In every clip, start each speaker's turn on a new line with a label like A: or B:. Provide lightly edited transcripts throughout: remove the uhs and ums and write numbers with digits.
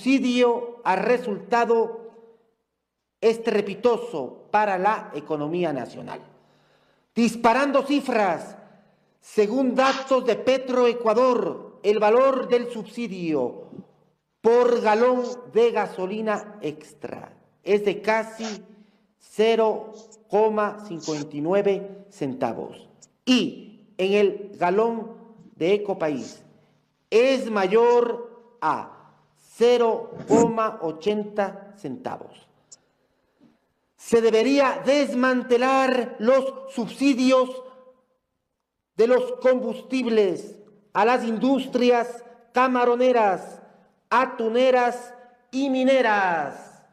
A: subsidio ha resultado estrepitoso para la economía nacional, disparando cifras. Según datos de Petroecuador, el valor del subsidio por galón de gasolina extra es de casi 0,59 centavos y en el galón de Ecopaís es mayor a 0,80 centavos. Se debería desmantelar los subsidios de los combustibles a las industrias camaroneras, atuneras y mineras.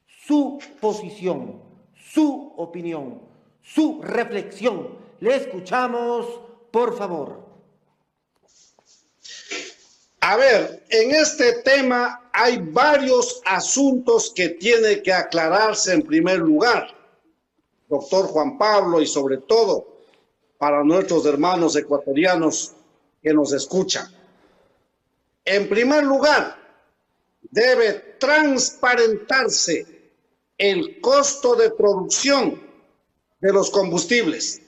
A: Su posición, su opinión, su reflexión. Le escuchamos, por favor.
B: A ver, en este tema hay varios asuntos que tiene que aclararse en primer lugar, doctor Juan Pablo, y sobre todo para nuestros hermanos ecuatorianos que nos escuchan. En primer lugar, debe transparentarse el costo de producción de los combustibles.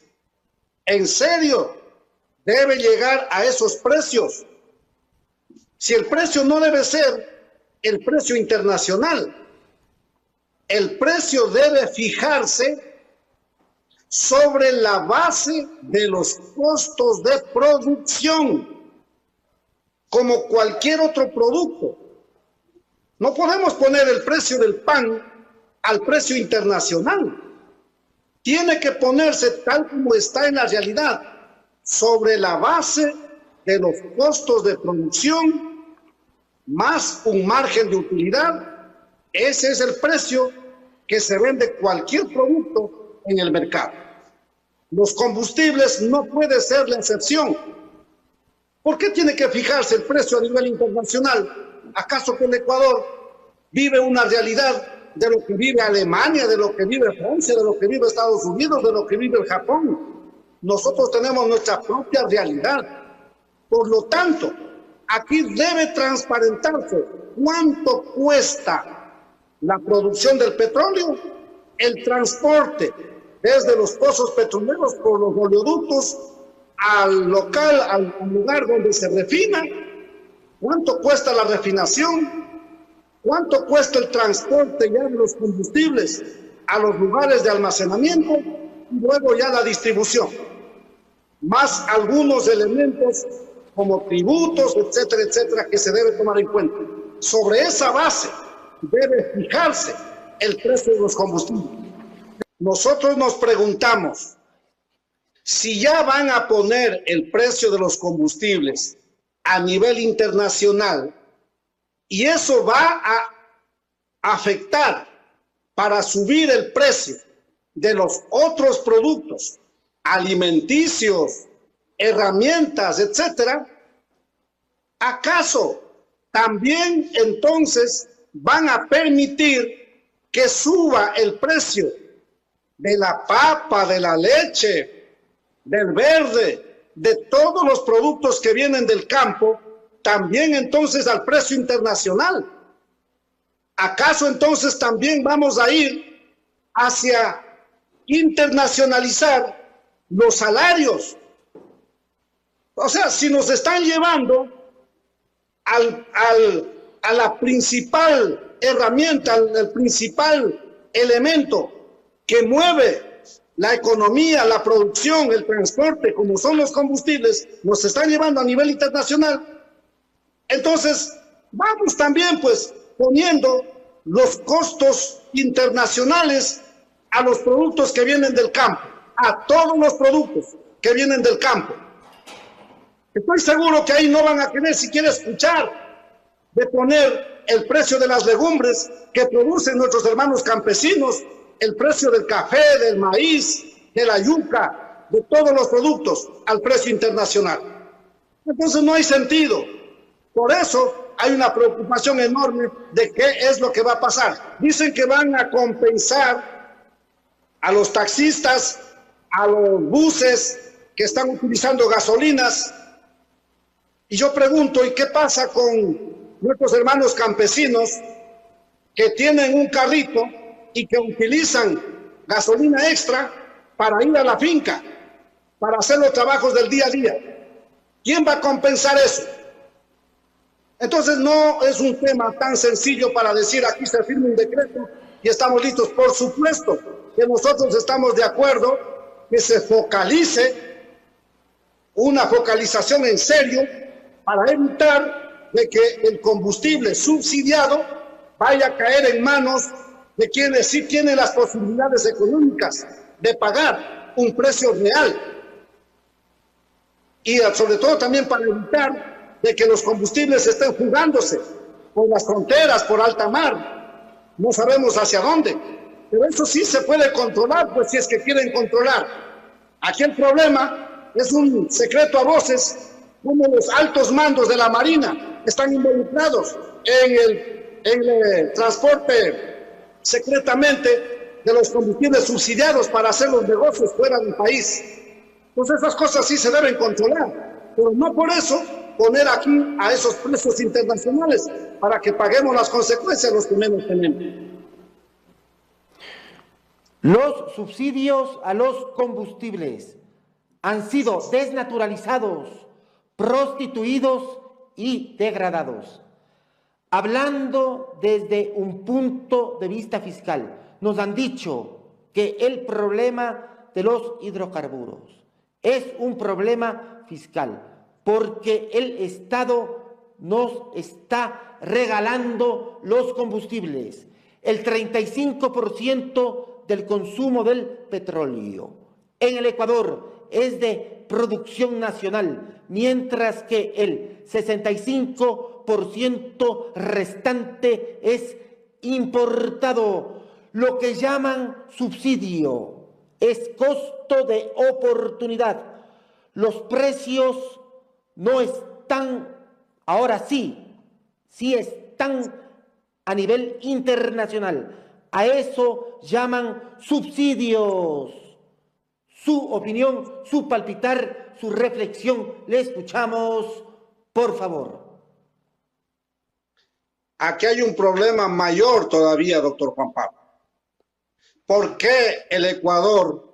B: En serio, debe llegar a esos precios. Si el precio no debe ser el precio internacional, el precio debe fijarse sobre la base de los costos de producción, como cualquier otro producto. No podemos poner el precio del pan al precio internacional. Tiene que ponerse tal como está en la realidad, sobre la base de los costos de producción más un margen de utilidad. Ese es el precio que se vende cualquier producto en el mercado. Los combustibles no puede ser la excepción. ¿Por qué tiene que fijarse el precio a nivel internacional? ¿Acaso que el Ecuador vive una realidad de lo que vive Alemania, de lo que vive Francia, de lo que vive Estados Unidos, de lo que vive el Japón? Nosotros tenemos nuestra propia realidad. Por lo tanto, aquí debe transparentarse cuánto cuesta la producción del petróleo, el transporte desde los pozos petroleros por los oleoductos al local, al lugar donde se refina, cuánto cuesta la refinación, cuánto cuesta el transporte ya de los combustibles a los lugares de almacenamiento y luego ya la distribución, más algunos elementos como tributos, etcétera, etcétera, que se debe tomar en cuenta. Sobre esa base debe fijarse el precio de los combustibles. Nosotros nos preguntamos, si ya van a poner el precio de los combustibles a nivel internacional y eso va a afectar para subir el precio de los otros productos alimenticios, herramientas, etcétera, ¿acaso también entonces van a permitir que suba el precio de la papa, de la leche, del verde, de todos los productos que vienen del campo, también entonces al precio internacional? ¿Acaso entonces también vamos a ir hacia internacionalizar los salarios? O sea, si nos están llevando a la principal herramienta, al principal elemento que mueve la economía, la producción, el transporte, como son los combustibles, nos están llevando a nivel internacional, entonces vamos también pues poniendo los costos internacionales a los productos que vienen del campo, a todos los productos que vienen del campo. Estoy seguro que ahí no van a querer siquiera escuchar de poner el precio de las legumbres que producen nuestros hermanos campesinos, el precio del café, del maíz, de la yuca, de todos los productos al precio internacional. Entonces no hay sentido. Por eso hay una preocupación enorme de qué es lo que va a pasar. Dicen que van a compensar a los taxistas, a los buses que están utilizando gasolinas. Y yo pregunto, ¿y qué pasa con nuestros hermanos campesinos que tienen un carrito y que utilizan gasolina extra para ir a la finca, para hacer los trabajos del día a día. ¿Quién va a compensar eso? Entonces no es un tema tan sencillo para decir aquí se firma un decreto y estamos listos. Por supuesto que nosotros estamos de acuerdo que se focalice, una focalización en serio para evitar de que el combustible subsidiado vaya a caer en manos de quienes sí tienen las posibilidades económicas de pagar un precio real. Y sobre todo también para evitar de que los combustibles estén jugándose por las fronteras, por alta mar. No sabemos hacia dónde. Pero eso sí se puede controlar, pues si es que quieren controlar. Aquí el problema es un secreto a voces, como los altos mandos de la Marina están involucrados en el transporte secretamente de los combustibles subsidiados para hacer los negocios fuera del país. Pues esas cosas sí se deben controlar, pero no por eso poner aquí a esos precios internacionales para que paguemos las consecuencias los que menos tenemos.
A: Los subsidios a los combustibles han sido desnaturalizados, prostituidos y degradados. Hablando desde un punto de vista fiscal, nos han dicho que el problema de los hidrocarburos es un problema fiscal, porque el Estado nos está regalando los combustibles, el 35% del consumo del petróleo. En el Ecuador es de producción nacional, mientras que el 65% restante es importado. Lo que llaman subsidio es costo de oportunidad. Los precios no están, ahora sí están a nivel internacional. A eso llaman subsidios. Su opinión, su palpitar, su reflexión, le escuchamos, por favor.
B: Aquí hay un problema mayor todavía, doctor Juan Pablo. ¿Por qué el Ecuador,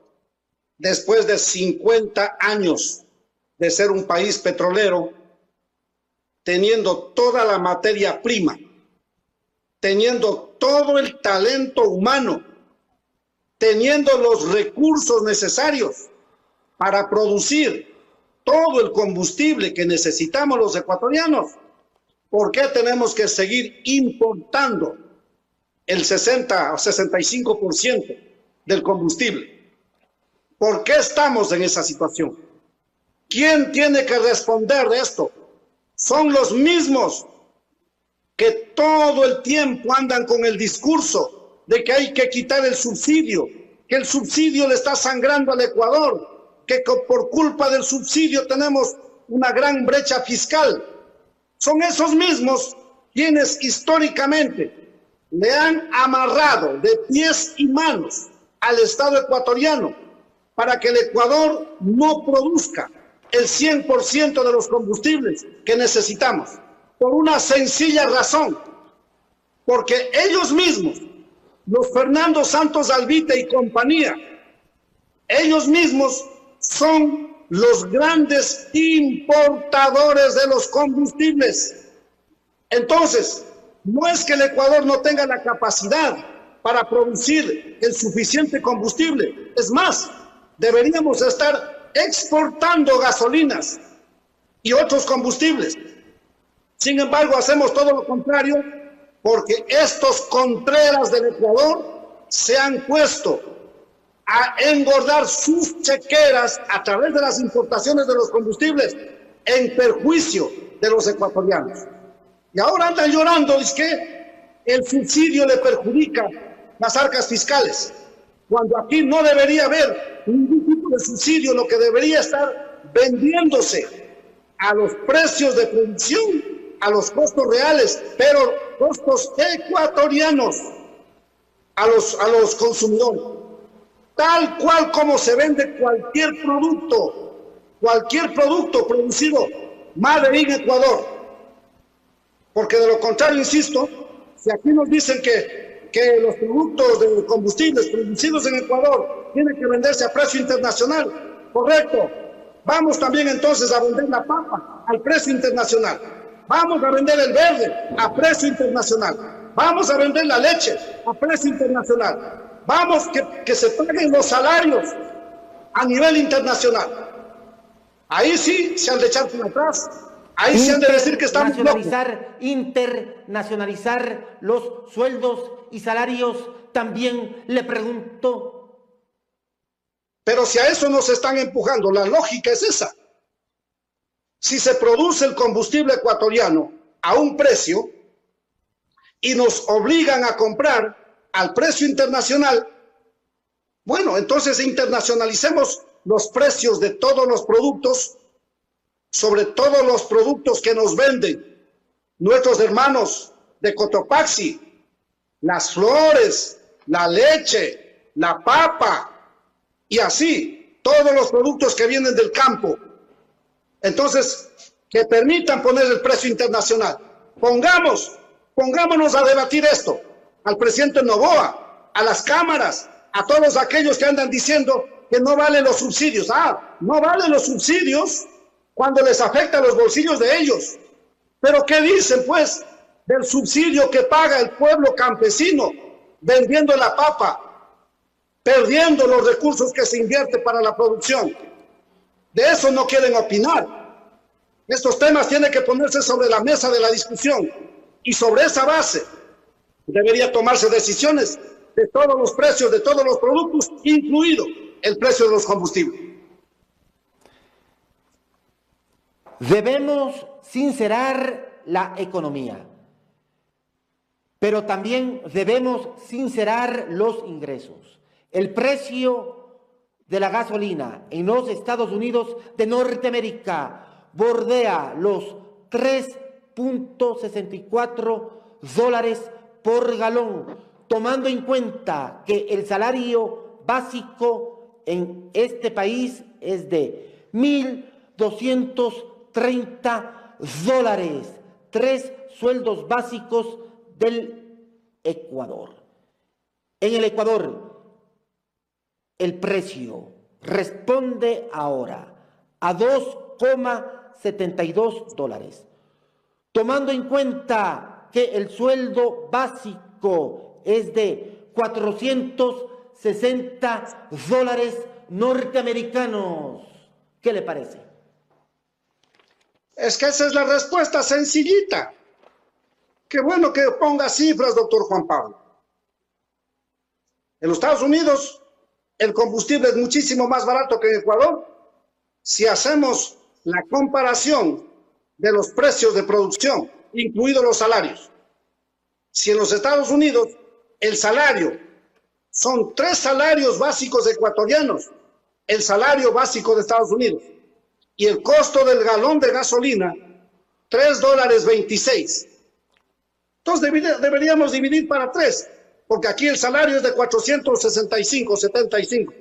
B: después de 50 años de ser un país petrolero, teniendo toda la materia prima, teniendo todo el talento humano, teniendo los recursos necesarios para producir todo el combustible que necesitamos los ecuatorianos, ¿por qué tenemos que seguir importando el 60 o 65% del combustible? ¿Por qué estamos en esa situación? ¿Quién tiene que responder de esto? Son los mismos que todo el tiempo andan con el discurso de que hay que quitar el subsidio, que el subsidio le está sangrando al Ecuador, que por culpa del subsidio tenemos una gran brecha fiscal. Son esos mismos quienes históricamente le han amarrado de pies y manos al Estado ecuatoriano para que el Ecuador no produzca el 100% de los combustibles que necesitamos, por una sencilla razón, porque ellos mismos, los Fernando Santos Albite y compañía, ellos mismos son los grandes importadores de los combustibles. Entonces, no es que el Ecuador no tenga la capacidad para producir el suficiente combustible, es más, deberíamos estar exportando gasolinas y otros combustibles. Sin embargo, hacemos todo lo contrario porque estos contreras del Ecuador se han puesto a engordar sus chequeras a través de las importaciones de los combustibles en perjuicio de los ecuatorianos. Y ahora andan llorando, es que el subsidio le perjudica las arcas fiscales, cuando aquí no debería haber ningún tipo de subsidio, lo que debería estar vendiéndose a los precios de producción, a los costos reales, pero costos ecuatorianos a los consumidores, tal cual como se vende cualquier producto producido made in Ecuador. porque de lo contrario, insisto, si aquí nos dicen que los productos de combustibles producidos en Ecuador tienen que venderse a precio internacional, correcto, vamos también entonces a vender la papa al precio internacional, vamos a vender el verde a precio internacional, vamos a vender la leche a precio internacional, vamos que se paguen los salarios a nivel internacional. Ahí sí se han de echar por atrás. Ahí se han de decir que estamos locos.
A: Internacionalizar los sueldos y salarios, también le pregunto.
B: Pero si a eso nos están empujando, la lógica es esa. Si se produce el combustible ecuatoriano a un precio y nos obligan a comprar al precio internacional, bueno, entonces internacionalicemos los precios de todos los productos, sobre todo los productos que nos venden nuestros hermanos de Cotopaxi, las flores, la leche, la papa, y así, todos los productos que vienen del campo. Entonces, que permitan poner el precio internacional. Pongámonos a debatir esto, al presidente Noboa, a las cámaras, a todos aquellos que andan diciendo que no valen los subsidios. No valen los subsidios cuando les afecta a los bolsillos de ellos. Pero ¿qué dicen, pues, del subsidio que paga el pueblo campesino vendiendo la papa, perdiendo los recursos que se invierte para la producción? De eso no quieren opinar. Estos temas tienen que ponerse sobre la mesa de la discusión y sobre esa base debería tomarse decisiones de todos los precios, de todos los productos, incluido el precio de los combustibles.
A: Debemos sincerar la economía, pero también debemos sincerar los ingresos. El precio de la gasolina en los Estados Unidos de Norteamérica bordea los $3.64 por galón, tomando en cuenta que el salario básico en este país es de $1,230, 3 sueldos básicos del Ecuador. En el Ecuador, el precio responde ahora a $2,72, tomando en cuenta que el sueldo básico es de $460 norteamericanos. ¿Qué le parece?
B: Es que esa es la respuesta sencillita. Qué bueno que ponga cifras, doctor Juan Pablo. En los Estados Unidos el combustible es muchísimo más barato que en Ecuador. Si hacemos la comparación de los precios de producción, incluidos los salarios. Si en los Estados Unidos el salario son 3 salarios básicos ecuatorianos, el salario básico de Estados Unidos, y el costo del galón de gasolina, $3.26. Entonces deberíamos dividir para 3, porque aquí el salario es de 465, 75.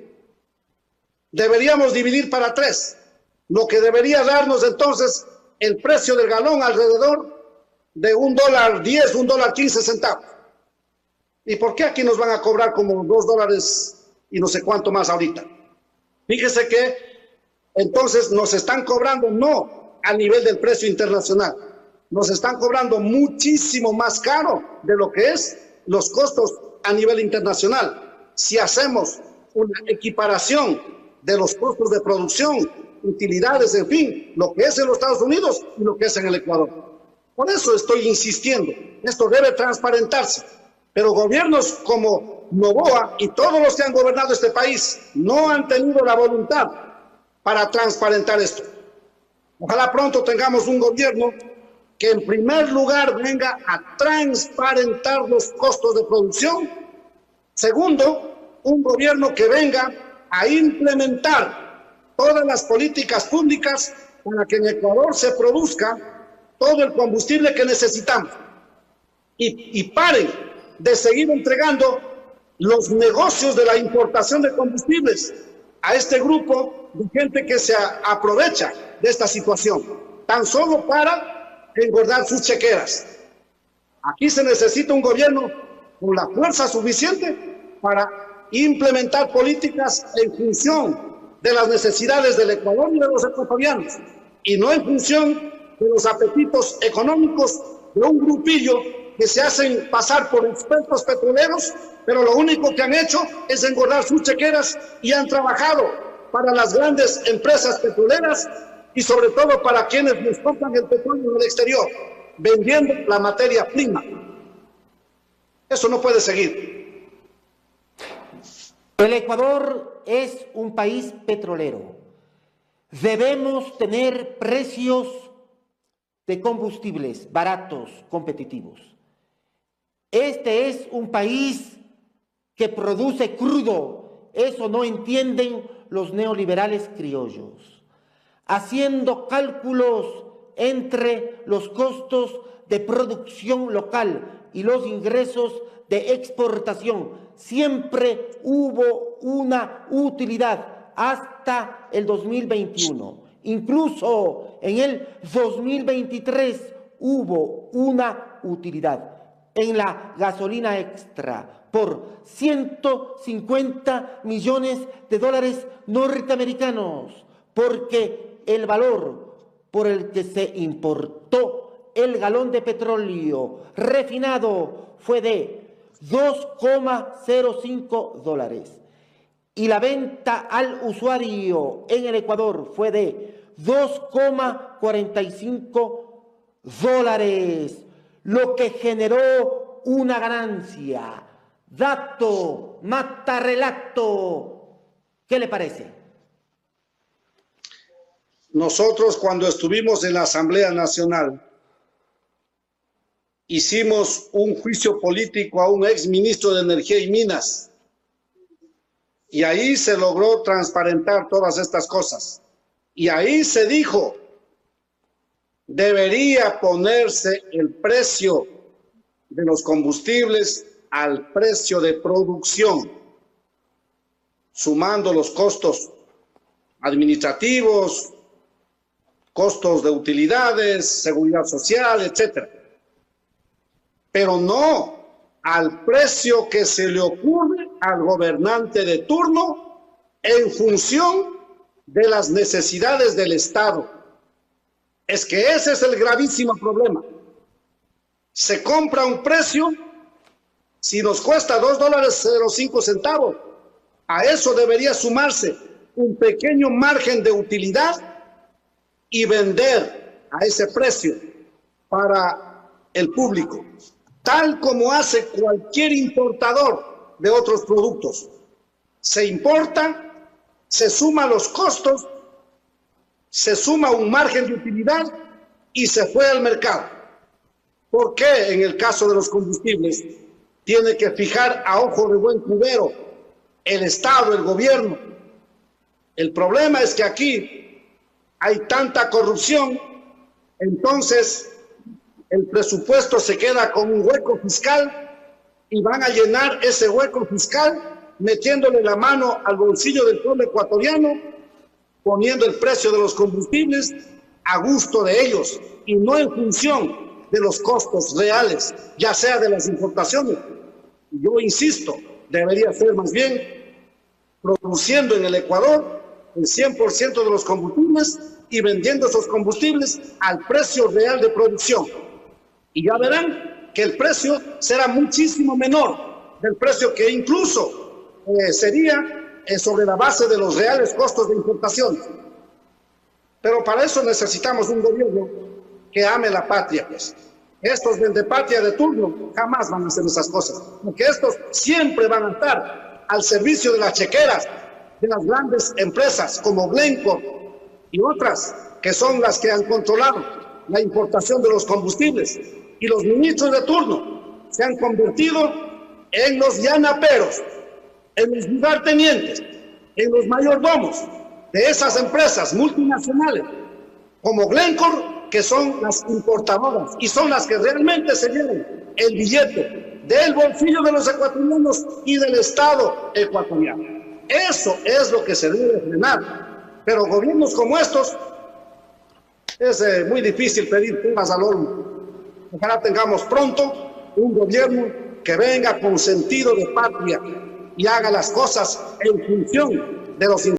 B: Deberíamos dividir para 3, lo que debería darnos entonces el precio del galón alrededor de $1.10, $1.15. ¿Y por qué aquí nos van a cobrar como $2 y no sé cuánto más ahorita? Fíjese que entonces nos están cobrando no a nivel del precio internacional, nos están cobrando muchísimo más caro de lo que es los costos a nivel internacional. Si hacemos una equiparación de los costos de producción, utilidades, en fin, lo que es en los Estados Unidos y lo que es en el Ecuador. Por eso estoy insistiendo, esto debe transparentarse, pero gobiernos como Noboa y todos los que han gobernado este país no han tenido la voluntad para transparentar esto. Ojalá pronto tengamos un gobierno que en primer lugar venga a transparentar los costos de producción. Segundo, un gobierno que venga a implementar todas las políticas públicas para que en Ecuador se produzca todo el combustible que necesitamos. Y paren de seguir entregando los negocios de la importación de combustibles a este grupo de gente que se aprovecha de esta situación, tan solo para engordar sus chequeras. Aquí se necesita un gobierno con la fuerza suficiente para implementar políticas en función de las necesidades del Ecuador y de los ecuatorianos, y no en función de los apetitos económicos de un grupillo que se hacen pasar por expertos petroleros, pero lo único que han hecho es engordar sus chequeras y han trabajado para las grandes empresas petroleras y sobre todo para quienes les compran el petróleo en el exterior, vendiendo la materia prima. Eso no puede seguir.
A: El Ecuador es un país petrolero. Debemos tener precios de combustibles baratos, competitivos. Este es un país que produce crudo. Eso no entienden los neoliberales criollos. Haciendo cálculos entre los costos de producción local y los ingresos de exportación, siempre hubo una utilidad hasta el 2021. Incluso en el 2023 hubo una utilidad en la gasolina extra por 150 millones de dólares norteamericanos, porque el valor por el que se importó el galón de petróleo refinado fue de 2,05 dólares y la venta al usuario en el Ecuador fue de 2,45 dólares, lo que generó una ganancia. Dato, mata relato. ¿Qué le parece?
B: Nosotros, cuando estuvimos en la Asamblea Nacional, hicimos un juicio político a un exministro de Energía y Minas, y ahí se logró transparentar todas estas cosas. Y ahí se dijo, debería ponerse el precio de los combustibles al precio de producción, sumando los costos administrativos, costos de utilidades, seguridad social, etc. Pero no al precio que se le ocurre al gobernante de turno en función de las necesidades del Estado. Es que ese es el gravísimo problema. Se compra un precio, si nos cuesta $2.05, a eso debería sumarse un pequeño margen de utilidad y vender a ese precio para el público, tal como hace cualquier importador de otros productos. Se importa, se suma los costos, se suma un margen de utilidad y se fue al mercado. ¿Por qué en el caso de los combustibles tiene que fijar a ojo de buen cubero el Estado, el gobierno? El problema es que aquí hay tanta corrupción, entonces el presupuesto se queda con un hueco fiscal y van a llenar ese hueco fiscal metiéndole la mano al bolsillo del pueblo ecuatoriano, poniendo el precio de los combustibles a gusto de ellos y no en función de los costos reales, ya sea de las importaciones. Yo insisto, debería ser más bien produciendo en el Ecuador el 100% de los combustibles y vendiendo esos combustibles al precio real de producción. Y ya verán que el precio será muchísimo menor del precio que incluso sería sobre la base de los reales costos de importación. Pero para eso necesitamos un gobierno que ame la patria, pues. Estos vendepatria de turno jamás van a hacer esas cosas, porque estos siempre van a estar al servicio de las chequeras, de las grandes empresas como Glencore y otras que son las que han controlado la importación de los combustibles. Y los ministros de turno se han convertido en los yanaperos, en los lugartenientes, en los mayordomos de esas empresas multinacionales como Glencore, que son las importadoras y son las que realmente se llevan el billete del bolsillo de los ecuatorianos y del Estado ecuatoriano. Eso es lo que se debe frenar. Pero gobiernos como estos, es muy difícil pedir peras al olmo. Ojalá tengamos pronto un gobierno que venga con sentido de patria y haga las cosas en función de los intereses